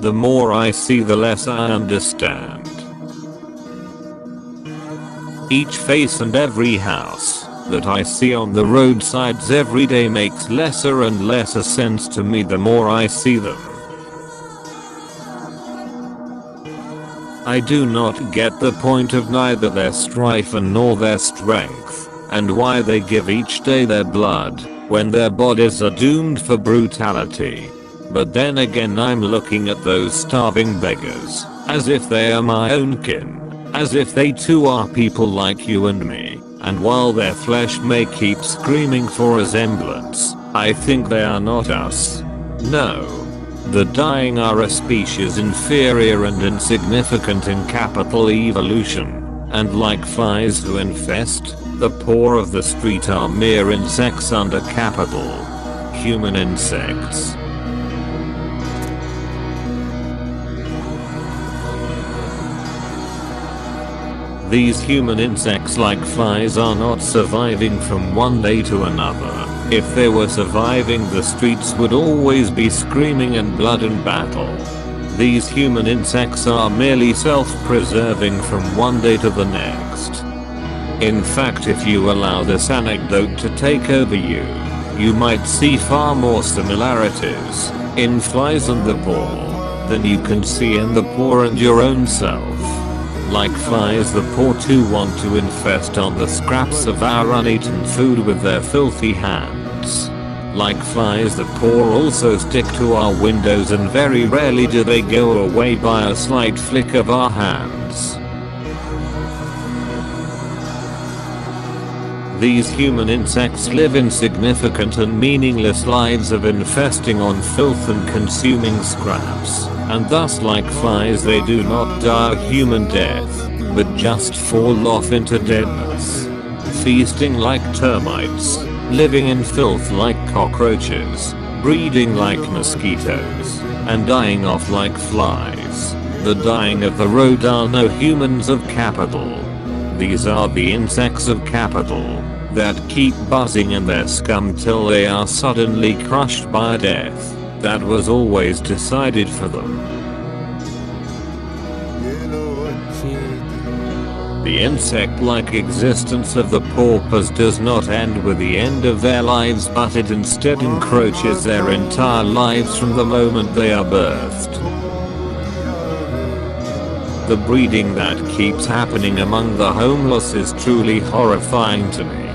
The more I see, the less I understand. Each face and every house that I see on the roadsides every day makes lesser and lesser sense to me the more I see them. I do not get the point of neither their strife nor their strength, and why they give each day their blood, when their bodies are doomed for brutality. But then again, I'm looking at those starving beggars, as if they are my own kin, as if they too are people like you and me, and while their flesh may keep screaming for resemblance, I think they are not us. No. The dying are a species inferior and insignificant in capital evolution, and like flies who infest, the poor of the street are mere insects under capital human insects. These human insects like flies are not surviving from one day to another. If they were surviving, the streets would always be screaming in blood and battle. These human insects are merely self-preserving from one day to the next. In fact, if you allow this anecdote to take over you, you might see far more similarities in flies and the poor than you can see in the poor and your own self. Like flies, the poor too want to infest on the scraps of our uneaten food with their filthy hands. Like flies, the poor also stick to our windows, and very rarely do they go away by a slight flick of our hands. These human insects live insignificant and meaningless lives of infesting on filth and consuming scraps, and thus like flies they do not die a human death, but just fall off into deadness, feasting like termites, living in filth like cockroaches, breeding like mosquitoes, and dying off like flies. The dying of the road are no humans of capital. These are the insects of capital that keep buzzing in their scum till they are suddenly crushed by a death that was always decided for them. The insect-like existence of the paupers does not end with the end of their lives, but it instead encroaches their entire lives from the moment they are birthed. The breeding that keeps happening among the homeless is truly horrifying to me.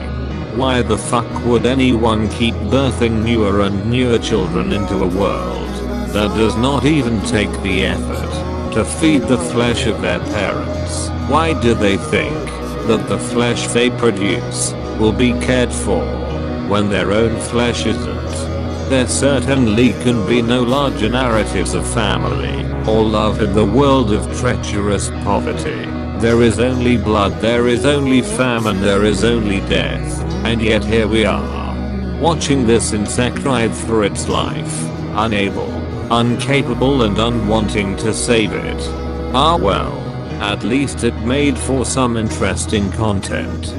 Why the fuck would anyone keep birthing newer and newer children into a world that does not even take the effort to feed the flesh of their parents? Why do they think that the flesh they produce will be cared for when their own flesh isn't? There certainly can be no larger narratives of family or love in the world of treacherous poverty. There is only blood, there is only famine, there is only death, and yet here we are, watching this insect writhe through its life, unable, incapable and unwanting to save it. Ah well, at least it made for some interesting content.